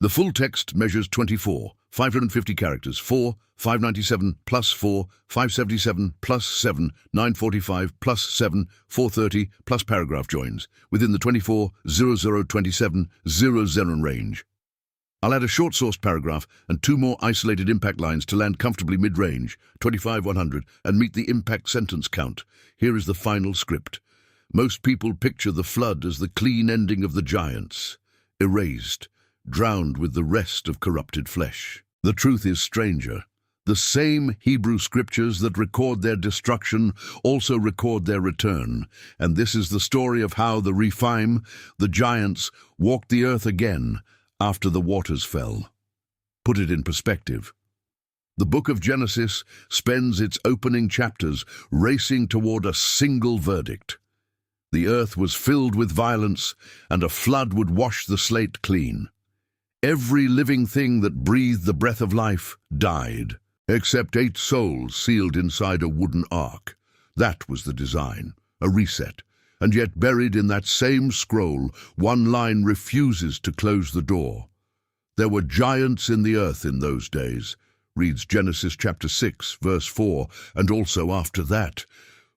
The full text measures 24, 550 characters, 4, 597 plus 4, 577 plus 7, 945 plus 7, 430 plus paragraph joins, within the 24:00:27:00 range. I'll add a short sourced paragraph and 2 more isolated impact lines to land comfortably mid-range, 25:100, and meet the impact sentence count. Here is the final script. Most people picture the flood as the clean ending of the giants, erased, drowned with the rest of corrupted flesh. The truth is stranger. The same Hebrew scriptures that record their destruction also record their return, and this is the story of how the Rephaim, the giants, walked the earth again after the waters fell. Put it in perspective. The book of Genesis spends its opening chapters racing toward a single verdict. The earth was filled with violence, and a flood would wash the slate clean. Every living thing that breathed the breath of life died, except 8 souls sealed inside a wooden ark. That was the design, a reset. And yet buried in that same scroll, one line refuses to close the door. There were giants in the earth in those days, reads Genesis chapter 6, verse 4, and also after that.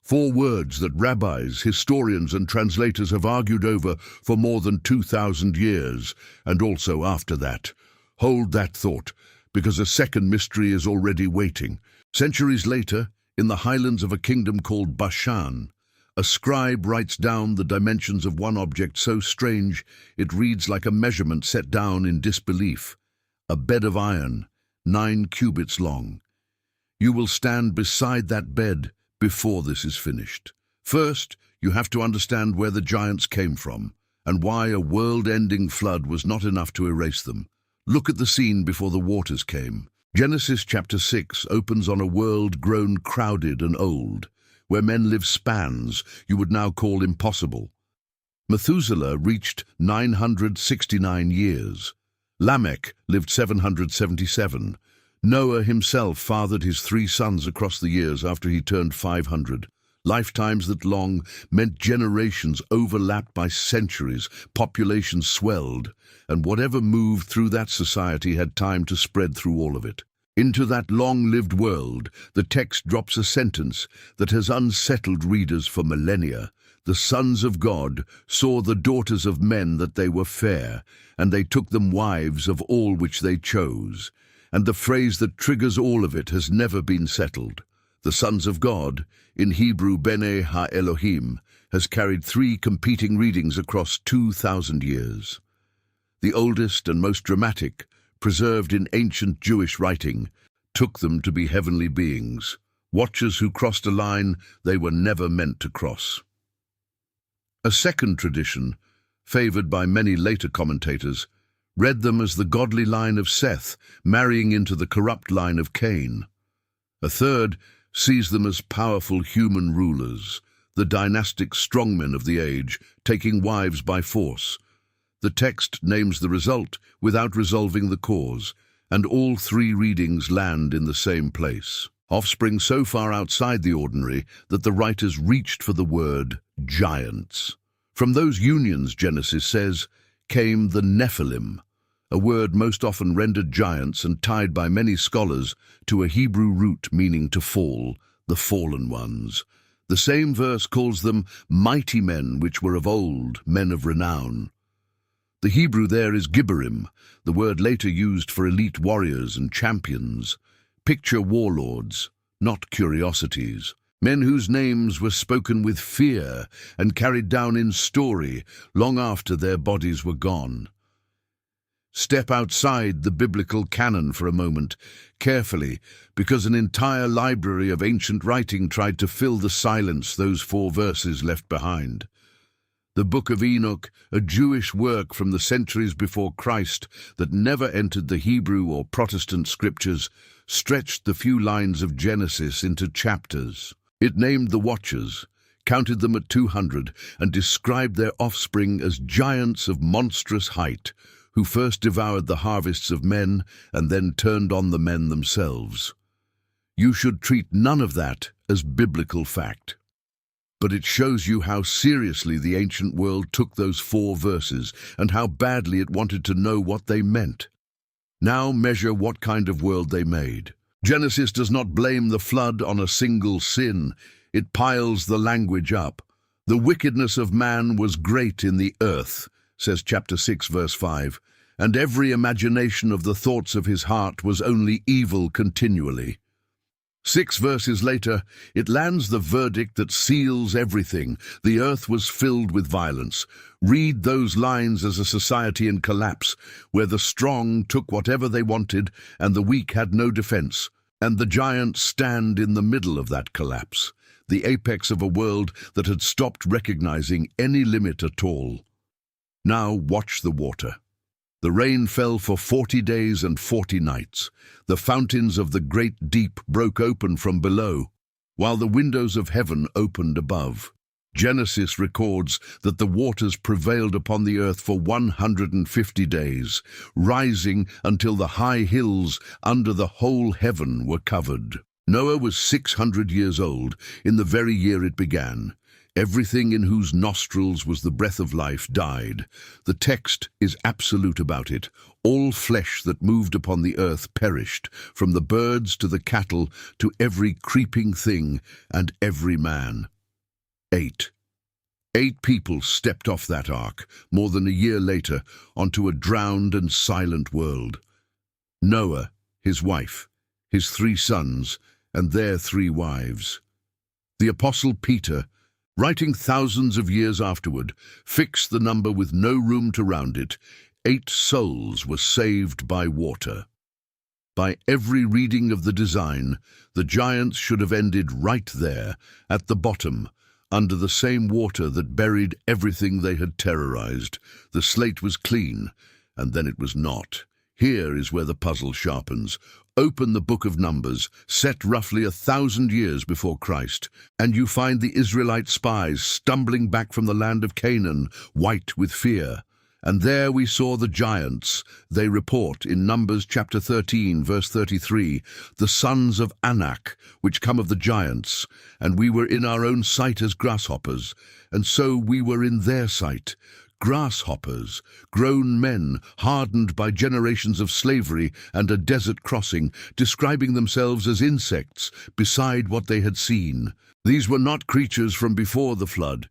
4 words that rabbis, historians, and translators have argued over for more than 2,000 years, and also after that. Hold that thought, because a second mystery is already waiting. Centuries later, in the highlands of a kingdom called Bashan, a scribe writes down the dimensions of one object so strange it reads like a measurement set down in disbelief. A bed of iron, 9 cubits long. You will stand beside that bed before this is finished. First, you have to understand where the giants came from, and why a world-ending flood was not enough to erase them. Look at the scene before the waters came. Genesis chapter 6 opens on a world grown crowded and old, where men live spans you would now call impossible. Methuselah reached 969 years. Lamech lived 777. Noah himself fathered his 3 sons across the years after he turned 500. Lifetimes that long meant generations overlapped by centuries, populations swelled, and whatever moved through that society had time to spread through all of it. Into that long-lived world, the text drops a sentence that has unsettled readers for millennia. The sons of God saw the daughters of men that they were fair, and they took them wives of all which they chose. And the phrase that triggers all of it has never been settled. The sons of God, in Hebrew Bene Ha-Elohim, has carried 3 competing readings across 2,000 years. The oldest and most dramatic, preserved in ancient Jewish writing, took them to be heavenly beings, watchers who crossed a line they were never meant to cross. A second tradition, favored by many later commentators, read them as the godly line of Seth marrying into the corrupt line of Cain. A third sees them as powerful human rulers, the dynastic strongmen of the age, taking wives by force. The text names the result without resolving the cause, and all 3 readings land in the same place. Offspring so far outside the ordinary that the writers reached for the word giants. From those unions, Genesis says, came the Nephilim, a word most often rendered giants and tied by many scholars to a Hebrew root meaning to fall, the fallen ones. The same verse calls them mighty men which were of old, men of renown. The Hebrew there is Gibborim, the word later used for elite warriors and champions. Picture warlords, not curiosities. Men whose names were spoken with fear and carried down in story long after their bodies were gone. Step outside the biblical canon for a moment, carefully, because an entire library of ancient writing tried to fill the silence those 4 verses left behind. The Book of Enoch, a Jewish work from the centuries before Christ that never entered the Hebrew or Protestant scriptures, stretched the few lines of Genesis into chapters. It named the watchers, counted them at 200, and described their offspring as giants of monstrous height, who first devoured the harvests of men and then turned on the men themselves. You should treat none of that as biblical fact. But it shows you how seriously the ancient world took those 4 verses and how badly it wanted to know what they meant. Now measure what kind of world they made. Genesis does not blame the flood on a single sin. It piles the language up. The wickedness of man was great in the earth, says chapter 6, verse 5, and every imagination of the thoughts of his heart was only evil continually. 6 verses later, it lands the verdict that seals everything. The earth was filled with violence. Read those lines as a society in collapse, where the strong took whatever they wanted and the weak had no defense, and the giants stand in the middle of that collapse, the apex of a world that had stopped recognizing any limit at all. Now watch the water. The rain fell for 40 days and 40 nights. The fountains of the great deep broke open from below, while the windows of heaven opened above. Genesis records that the waters prevailed upon the earth for 150 days, rising until the high hills under the whole heaven were covered. Noah was 600 years old in the very year it began. Everything in whose nostrils was the breath of life died. The text is absolute about it. All flesh that moved upon the earth perished, from the birds to the cattle to every creeping thing and every man. 8 people stepped off that ark, more than a year later, onto a drowned and silent world. Noah, his wife, his 3 sons, and their 3 wives. The Apostle Peter, writing thousands of years afterward, fixed the number with no room to round it. 8 souls were saved by water. By every reading of the design, the giants should have ended right there, at the bottom, under the same water that buried everything they had terrorized. The slate was clean, and then it was not. Here is where the puzzle sharpens. Open the book of Numbers, set roughly 1,000 years before Christ, and you find the Israelite spies stumbling back from the land of Canaan, white with fear. And there we saw the giants. They report in Numbers chapter 13, verse 33, the sons of Anak, which come of the giants, and we were in our own sight as grasshoppers, and so we were in their sight. Grasshoppers, grown men, hardened by generations of slavery and a desert crossing, describing themselves as insects beside what they had seen. These were not creatures from before the flood.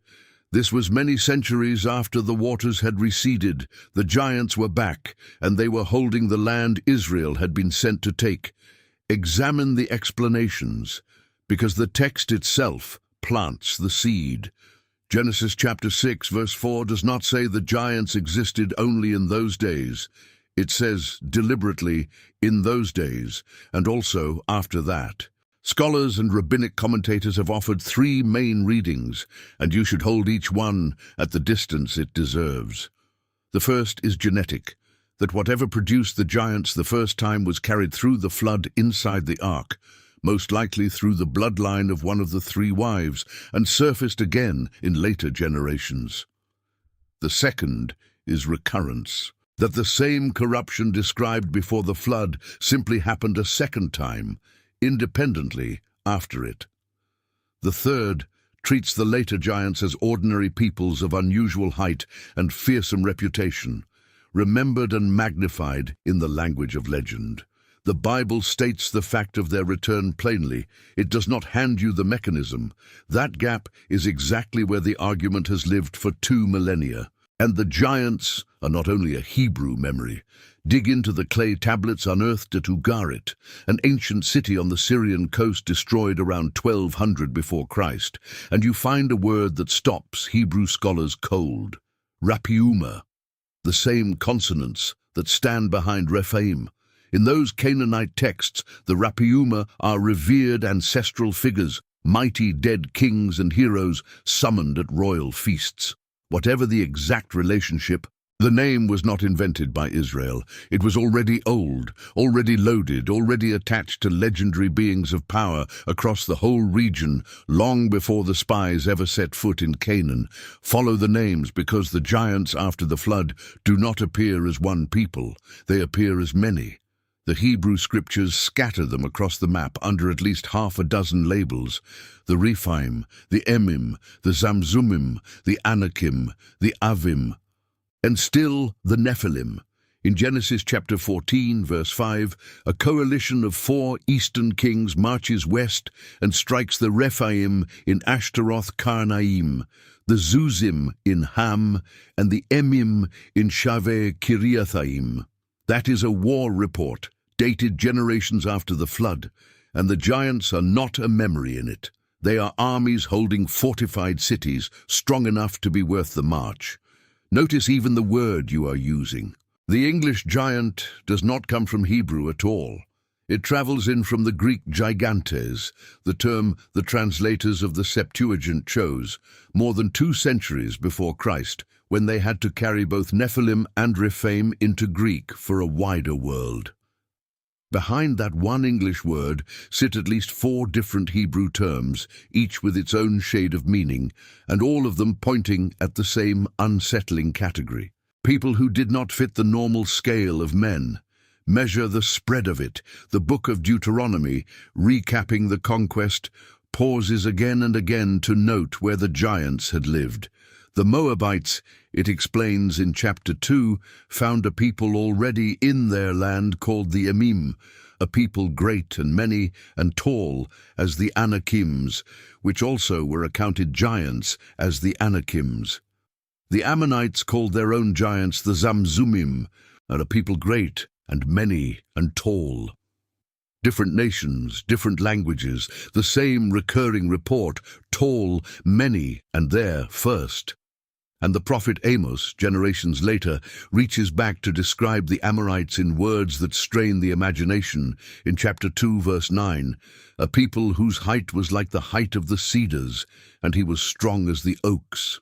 This was many centuries after the waters had receded. The giants were back, and they were holding the land Israel had been sent to take. Examine the explanations, because the text itself plants the seed. Genesis chapter 6, verse 4 does not say the giants existed only in those days. It says deliberately, in those days, and also after that. Scholars and rabbinic commentators have offered 3 main readings, and you should hold each one at the distance it deserves. The first is genetic, that whatever produced the giants the first time was carried through the flood inside the ark, most likely through the bloodline of one of the 3 wives, and surfaced again in later generations. The second is recurrence, that the same corruption described before the flood simply happened a second time, independently after it. The third treats the later giants as ordinary peoples of unusual height and fearsome reputation, remembered and magnified in the language of legend. The Bible states the fact of their return plainly. It does not hand you the mechanism. That gap is exactly where the argument has lived for 2 millennia. And the giants are not only a Hebrew memory. Dig into the clay tablets unearthed at Ugarit, an ancient city on the Syrian coast destroyed around 1200 before Christ, and you find a word that stops Hebrew scholars cold. Raphium, the same consonants that stand behind Rephaim. In those Canaanite texts, the Rephaim are revered ancestral figures, mighty dead kings and heroes summoned at royal feasts. Whatever the exact relationship, the name was not invented by Israel. It was already old, already loaded, already attached to legendary beings of power across the whole region, long before the spies ever set foot in Canaan. Follow the names, because the giants after the flood do not appear as one people. They appear as many. The Hebrew scriptures scatter them across the map under at least half a dozen labels: the Rephaim, the Emim, the Zamzumim, the Anakim, the Avim, and still the Nephilim. In Genesis chapter 14, verse 5, a coalition of 4 eastern kings marches west and strikes the Rephaim in Ashtaroth Karnaim, the Zuzim in Ham, and the Emim in Shaveh Kiriathaim. That is a war report, dated generations after the flood, and the giants are not a memory in it. They are armies holding fortified cities, strong enough to be worth the march. Notice even the word you are using. The English giant does not come from Hebrew at all. It travels in from the Greek gigantes, the term the translators of the Septuagint chose, more than 2 centuries before Christ, when they had to carry both Nephilim and Rephaim into Greek for a wider world. Behind that one English word sit at least 4 different Hebrew terms, each with its own shade of meaning, and all of them pointing at the same unsettling category. People who did not fit the normal scale of men. Measure the spread of it. The book of Deuteronomy, recapping the conquest, pauses again and again to note where the giants had lived. The Moabites, it explains in chapter 2, found a people already in their land called the Emim, a people great and many and tall as the Anakims, which also were accounted giants as the Anakims. The Ammonites called their own giants the Zamzumim, and a people great and many and tall. Different nations, different languages, the same recurring report, tall, many, and there first. And the prophet Amos, generations later, reaches back to describe the Amorites in words that strain the imagination in chapter 2, verse 9, a people whose height was like the height of the cedars, and he was strong as the oaks.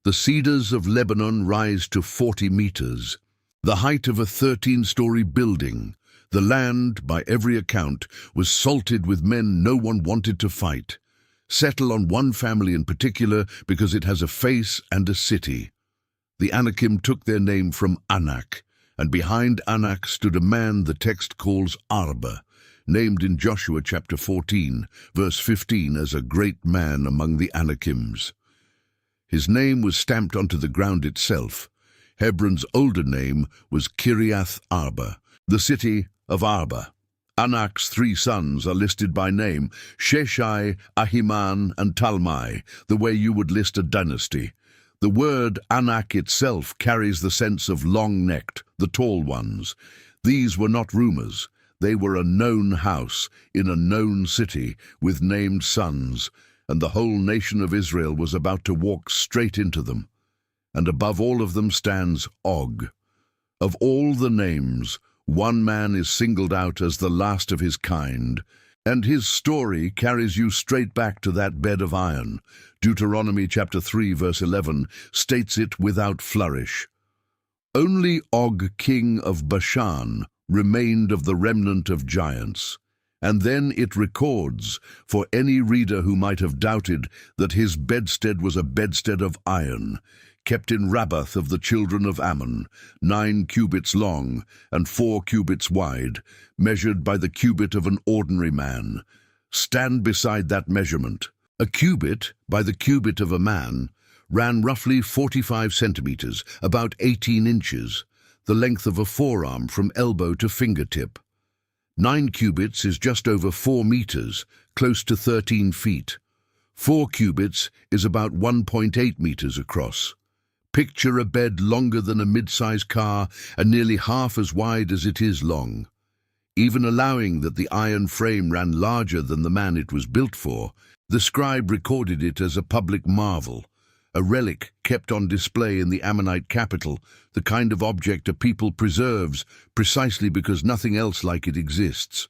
The cedars of Lebanon rise to 40 meters, the height of a 13-story building. The land, by every account, was salted with men no one wanted to fight. Settle on one family in particular because it has a face and a city. The Anakim took their name from Anak, and behind Anak stood a man the text calls Arba, named in Joshua chapter 14, verse 15 as a great man among the Anakims. His name was stamped onto the ground itself. Hebron's older name was Kiriath Arba, the city of Arba. Anak's 3 sons are listed by name, Sheshai, Ahiman, and Talmai, the way you would list a dynasty. The word Anak itself carries the sense of long-necked, the tall ones. These were not rumors. They were a known house in a known city with named sons, and the whole nation of Israel was about to walk straight into them. And above all of them stands Og. Of all the names, one man is singled out as the last of his kind, and his story carries you straight back to that bed of iron. Deuteronomy chapter 3, verse 11, states it without flourish. Only Og, king of Bashan, remained of the remnant of giants. And then it records, for any reader who might have doubted, that his bedstead was a bedstead of iron, kept in Rabbath of the children of Ammon, 9 cubits long and 4 cubits wide, measured by the cubit of an ordinary man. Stand beside that measurement. A cubit, by the cubit of a man, ran roughly 45 centimeters, about 18 inches, the length of a forearm from elbow to fingertip. 9 cubits is just over 4 meters, close to 13 feet. 4 cubits is about 1.8 meters across. Picture a bed longer than a mid-size car and nearly half as wide as it is long. Even allowing that the iron frame ran larger than the man it was built for, the scribe recorded it as a public marvel, a relic kept on display in the Ammonite capital, the kind of object a people preserves precisely because nothing else like it exists.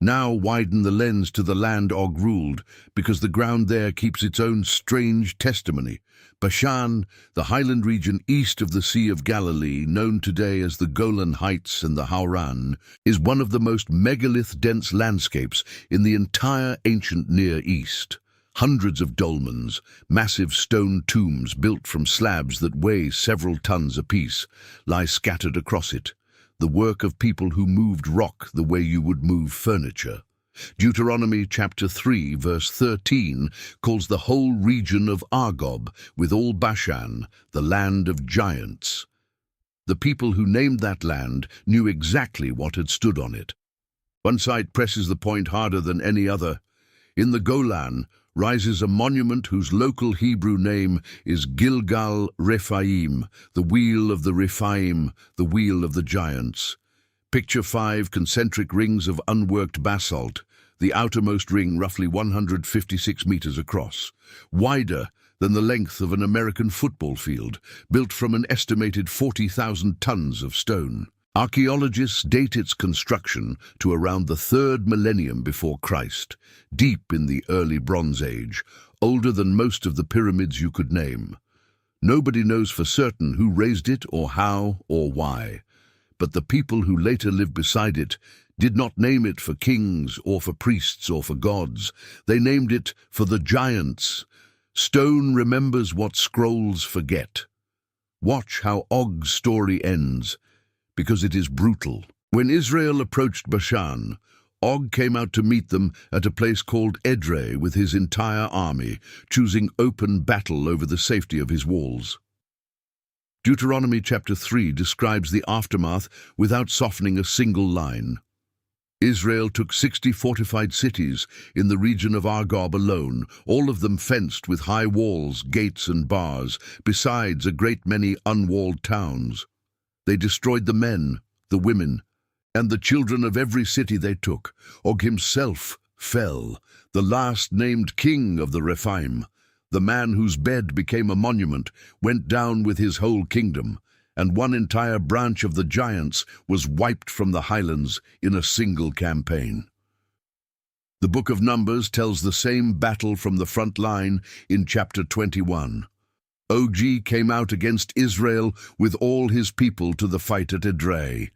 Now widen the lens to the land Og ruled, because the ground there keeps its own strange testimony. Bashan, the highland region east of the Sea of Galilee, known today as the Golan Heights and the Hauran, is one of the most megalith-dense landscapes in the entire ancient Near East. Hundreds of dolmens, massive stone tombs built from slabs that weigh several tons apiece, lie scattered across it, the work of people who moved rock the way you would move furniture. Deuteronomy chapter 3, verse 13, calls the whole region of Argob, with all Bashan, the land of giants. The people who named that land knew exactly what had stood on it. One site presses the point harder than any other. In the Golan rises a monument whose local Hebrew name is Gilgal Rephaim, the wheel of the Rephaim, the wheel of the giants. Picture 5 concentric rings of unworked basalt, the outermost ring roughly 156 meters across, wider than the length of an American football field, built from an estimated 40,000 tons of stone. Archaeologists date its construction to around the 3rd millennium before Christ, deep in the early Bronze Age, older than most of the pyramids you could name. Nobody knows for certain who raised it or how or why, but the people who later lived beside it did not name it for kings or for priests or for gods. They named it for the giants. Stone remembers what scrolls forget. Watch how Og's story ends, because it is brutal. When Israel approached Bashan, Og came out to meet them at a place called Edrei with his entire army, choosing open battle over the safety of his walls. Deuteronomy chapter 3 describes the aftermath without softening a single line. Israel took 60 fortified cities in the region of Argob alone, all of them fenced with high walls, gates and bars, besides a great many unwalled towns. They destroyed the men, the women, and the children of every city they took. Og himself fell, the last named king of the Rephaim. The man whose bed became a monument went down with his whole kingdom, and one entire branch of the giants was wiped from the highlands in a single campaign. The book of Numbers tells the same battle from the front line in chapter 21. Og came out against Israel with all his people to the fight at Edrei,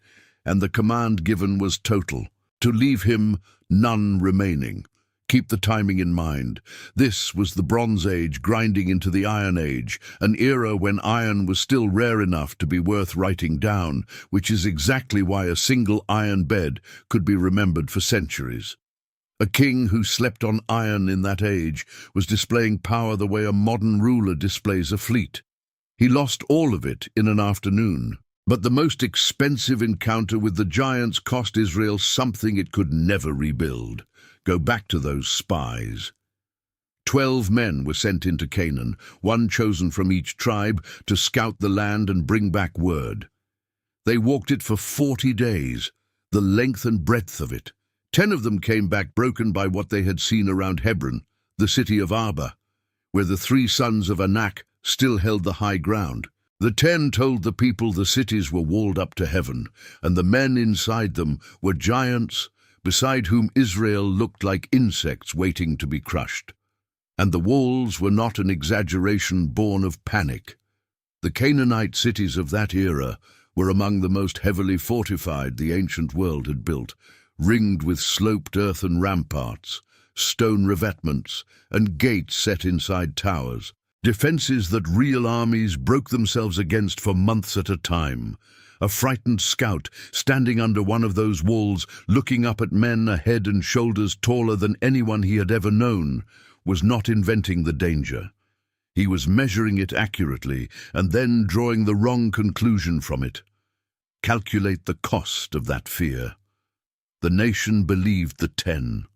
and the command given was total, to leave him none remaining. Keep the timing in mind. This was the Bronze Age grinding into the Iron Age, an era when iron was still rare enough to be worth writing down, which is exactly why a single iron bed could be remembered for centuries. A king who slept on iron in that age was displaying power the way a modern ruler displays a fleet. He lost all of it in an afternoon. But the most expensive encounter with the giants cost Israel something it could never rebuild. Go back to those spies. 12 men were sent into Canaan, one chosen from each tribe, to scout the land and bring back word. They walked it for 40 days, the length and breadth of it. 10 of them came back broken by what they had seen around Hebron, the city of Arba, where the 3 sons of Anak still held the high ground. The 10 told the people the cities were walled up to heaven, and the men inside them were giants, beside whom Israel looked like insects waiting to be crushed. And the walls were not an exaggeration born of panic. The Canaanite cities of that era were among the most heavily fortified the ancient world had built, ringed with sloped earthen ramparts, stone revetments, and gates set inside towers. Defenses that real armies broke themselves against for months at a time. A frightened scout, standing under one of those walls, looking up at men a head and shoulders taller than anyone he had ever known, was not inventing the danger. He was measuring it accurately and then drawing the wrong conclusion from it. Calculate the cost of that fear. The nation believed the 10.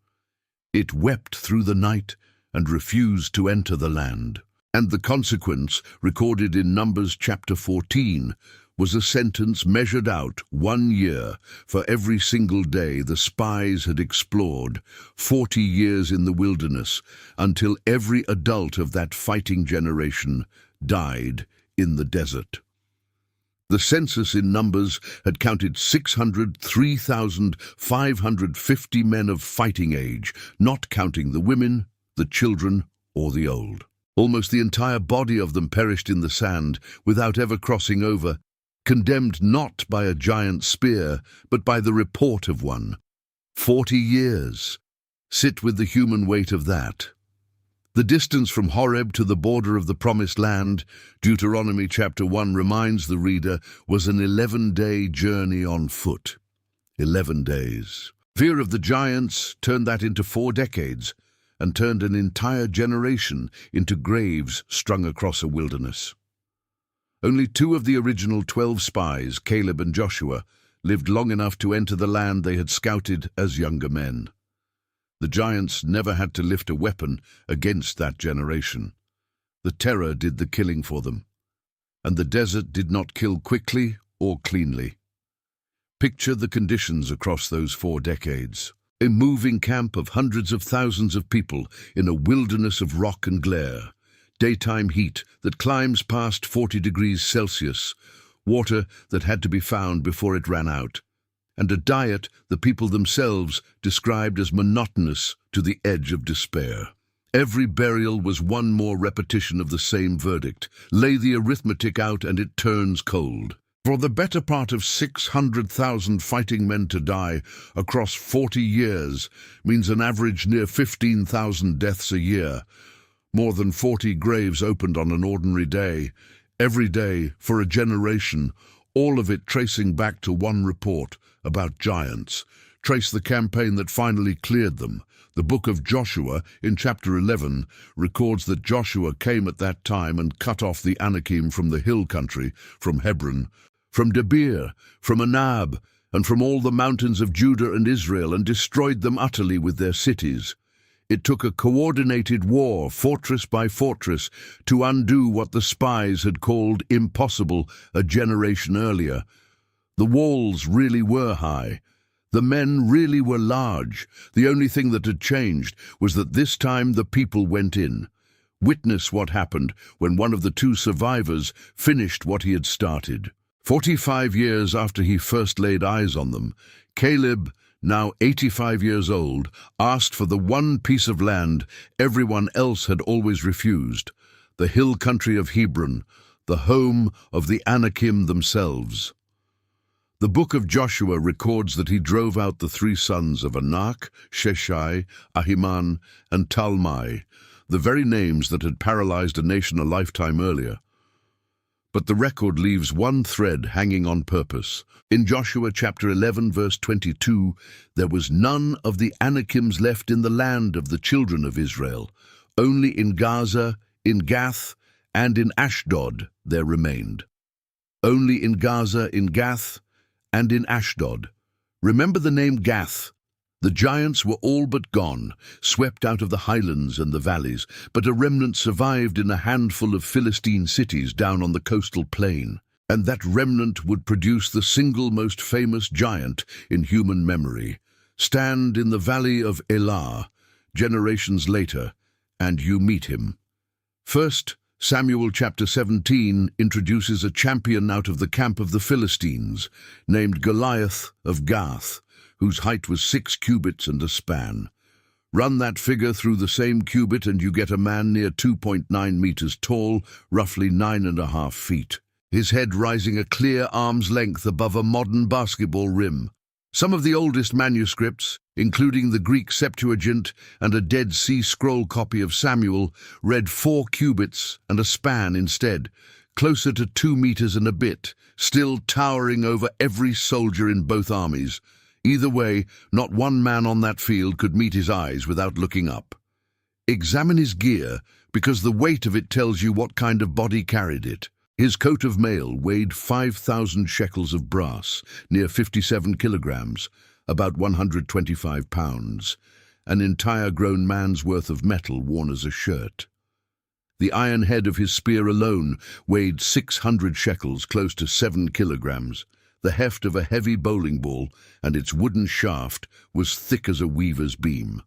It wept through the night and refused to enter the land. And the consequence, recorded in Numbers chapter 14, was a sentence measured out 1 year for every single day the spies had explored, 40 years in the wilderness, until every adult of that fighting generation died in the desert. The census in Numbers had counted 603,550 men of fighting age, not counting the women, the children, or the old. Almost the entire body of them perished in the sand without ever crossing over, condemned not by a giant spear, but by the report of one. 40 years. Sit with the human weight of that. The distance from Horeb to the border of the Promised Land, Deuteronomy chapter 1 reminds the reader, was an 11-day journey on foot. 11 days. Fear of the giants turned that into 4 decades, and turned an entire generation into graves strung across a wilderness. Only two of the original 12 spies, Caleb and Joshua, lived long enough to enter the land they had scouted as younger men. The giants never had to lift a weapon against that generation. The terror did the killing for them, and the desert did not kill quickly or cleanly. Picture the conditions across those 4 decades. A moving camp of hundreds of thousands of people in a wilderness of rock and glare. Daytime heat that climbs past 40 degrees Celsius. Water that had to be found before it ran out. And a diet the people themselves described as monotonous to the edge of despair. Every burial was one more repetition of the same verdict. Lay the arithmetic out and it turns cold. For the better part of 600,000 fighting men to die across 40 years means an average near 15,000 deaths a year. More than 40 graves opened on an ordinary day. Every day for a generation, all of it tracing back to one report about giants. Trace the campaign that finally cleared them. The book of Joshua, in chapter 11, records that Joshua came at that time and cut off the Anakim from the hill country, from Hebron, from Debir, from Anab, and from all the mountains of Judah and Israel, and destroyed them utterly with their cities. It took a coordinated war, fortress by fortress, to undo what the spies had called impossible a generation earlier. The walls really were high. The men really were large. The only thing that had changed was that this time the people went in. Witness what happened when one of the 2 survivors finished what he had started. 45 years after he first laid eyes on them, Caleb, now 85 years old, asked for the one piece of land everyone else had always refused, the hill country of Hebron, the home of the Anakim themselves. The book of Joshua records that he drove out the 3 sons of Anak, Sheshai, Ahiman, and Talmai, the very names that had paralyzed a nation a lifetime earlier. But the record leaves one thread hanging on purpose. In Joshua chapter 11, verse 22, there was none of the Anakims left in the land of the children of Israel. Only in Gaza, in Gath, and in Ashdod there remained. Only in Gaza, in Gath, and in Ashdod. Remember the name Gath. The giants were all but gone, swept out of the highlands and the valleys, but a remnant survived in a handful of Philistine cities down on the coastal plain, and that remnant would produce the single most famous giant in human memory. Stand in the valley of Elah, generations later, and you meet him. First, Samuel chapter 17 introduces a champion out of the camp of the Philistines, named Goliath of Gath, whose height was 6 cubits and a span. Run that figure through the same cubit and you get a man near 2.9 meters tall, roughly 9.5 feet. His head rising a clear arm's length above a modern basketball rim. Some of the oldest manuscripts, including the Greek Septuagint and a Dead Sea Scroll copy of Samuel, read 4 cubits and a span instead, closer to 2 meters and a bit, still towering over every soldier in both armies. Either way, not one man on that field could meet his eyes without looking up. Examine his gear, because the weight of it tells you what kind of body carried it. His coat of mail weighed 5,000 shekels of brass, near 57 kilograms, about 125 pounds, an entire grown man's worth of metal worn as a shirt. The iron head of his spear alone weighed 600 shekels, close to 7 kilograms. The heft of a heavy bowling ball, and its wooden shaft was thick as a weaver's beam.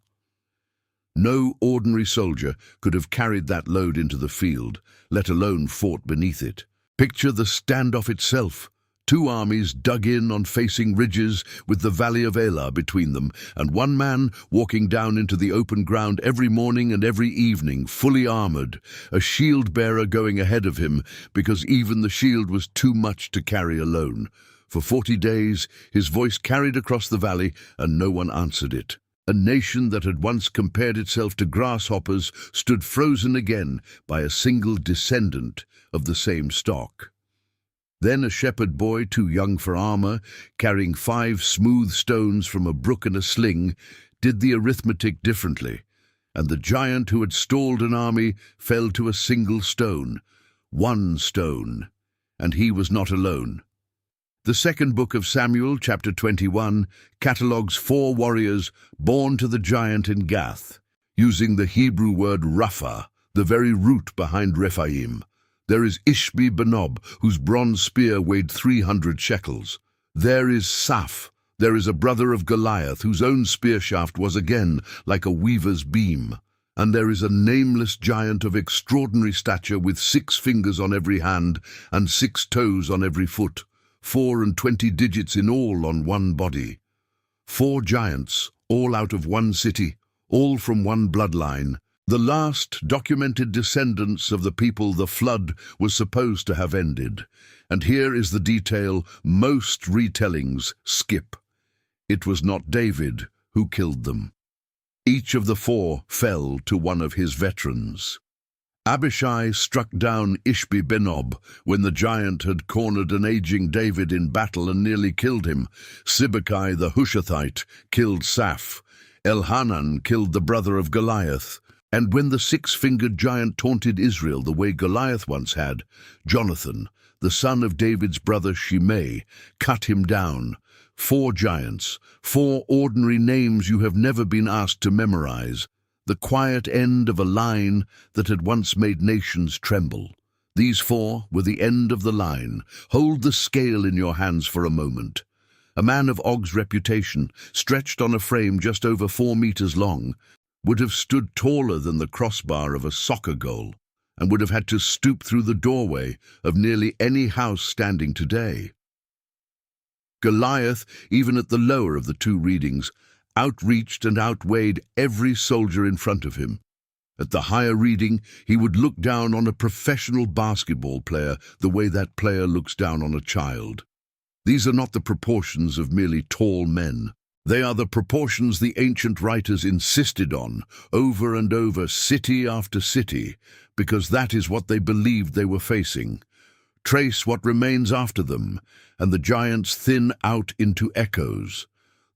No ordinary soldier could have carried that load into the field, let alone fought beneath it. Picture the standoff itself. 2 armies dug in on facing ridges with the valley of Elah between them, and one man walking down into the open ground every morning and every evening, fully armored, a shield-bearer going ahead of him because even the shield was too much to carry alone. For 40 days, his voice carried across the valley, and no one answered it. A nation that had once compared itself to grasshoppers stood frozen again by a single descendant of the same stock. Then a shepherd boy, too young for armor, carrying 5 smooth stones from a brook in a sling, did the arithmetic differently, and the giant who had stalled an army fell to a single stone. 1 stone. and he was not alone. The second book of Samuel, chapter 21, catalogues 4 warriors born to the giant in Gath, using the Hebrew word Rapha, the very root behind Rephaim. There is Ishbi-Benob, whose bronze spear weighed 300 shekels. There is Saph. There is a brother of Goliath, whose own spear shaft was again like a weaver's beam. And there is a nameless giant of extraordinary stature with 6 fingers on every hand and 6 toes on every foot, 24 digits in all on one body. 4 giants, all out of one city, all from one bloodline, the last documented descendants of the people the flood was supposed to have ended. And here is the detail most retellings skip. It was not David who killed them. Each of the 4 fell to one of his veterans. Abishai struck down Ishbi-Benob when the giant had cornered an aging David in battle and nearly killed him. Sibbecai the Hushathite killed Saph. Elhanan killed the brother of Goliath. And when the 6-fingered giant taunted Israel the way Goliath once had, Jonathan, the son of David's brother Shimei, cut him down. 4 giants, 4 ordinary names you have never been asked to memorize, the quiet end of a line that had once made nations tremble. These 4 were the end of the line. Hold the scale in your hands for a moment. A man of Og's reputation, stretched on a frame just over 4 meters long, would have stood taller than the crossbar of a soccer goal, and would have had to stoop through the doorway of nearly any house standing today. Goliath, even at the lower of the 2 readings, outreached and outweighed every soldier in front of him. At the higher reading, he would look down on a professional basketball player the way that player looks down on a child. These are not the proportions of merely tall men. They are the proportions the ancient writers insisted on, over and over, city after city, because that is what they believed they were facing. Trace what remains after them, and the giants thin out into echoes.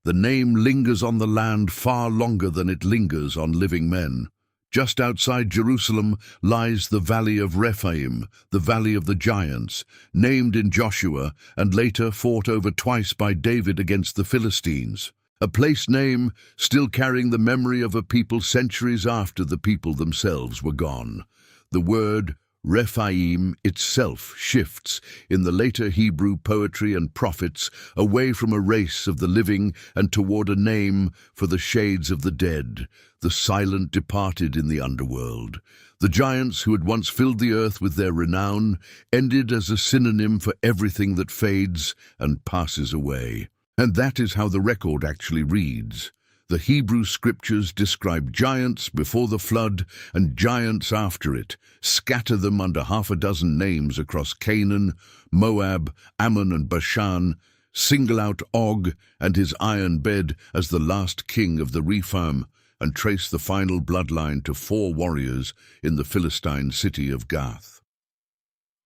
The name lingers on the land far longer than it lingers on living men. Just outside Jerusalem lies the Valley of Rephaim, the Valley of the Giants, named in Joshua and later fought over twice by David against the Philistines. A place name still carrying the memory of a people centuries after the people themselves were gone. The word Rephaim itself shifts in the later Hebrew poetry and prophets away from a race of the living and toward a name for the shades of the dead, the silent departed in the underworld. The giants who had once filled the earth with their renown ended as a synonym for everything that fades and passes away. And that is how the record actually reads. The Hebrew scriptures describe giants before the flood and giants after it, scatter them under 6 names across Canaan, Moab, Ammon and Bashan, single out Og and his iron bed as the last king of the Rephaim, and trace the final bloodline to 4 warriors in the Philistine city of Gath.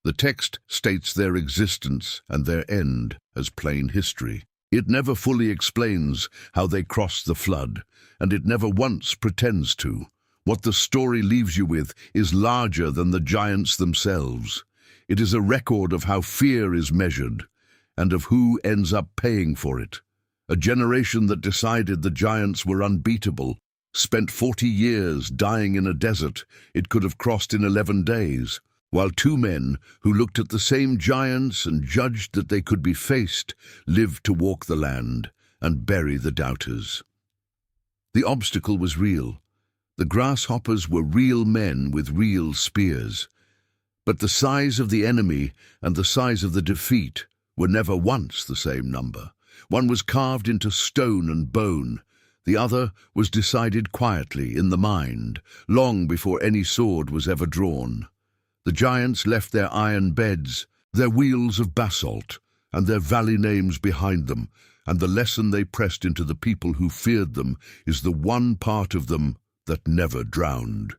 The text states their existence and their end as plain history. It never fully explains how they crossed the flood, and it never once pretends to. What the story leaves you with is larger than the giants themselves. It is a record of how fear is measured, and of who ends up paying for it. A generation that decided the giants were unbeatable, spent 40 years dying in a desert it could have crossed in 11 days. While 2 men who looked at the same giants and judged that they could be faced lived to walk the land and bury the doubters. The obstacle was real. The grasshoppers were real men with real spears. But the size of the enemy and the size of the defeat were never once the same number. One was carved into stone and bone. The other was decided quietly in the mind, long before any sword was ever drawn. The giants left their iron beds, their wheels of basalt, and their valley names behind them, and the lesson they pressed into the people who feared them is the one part of them that never drowned.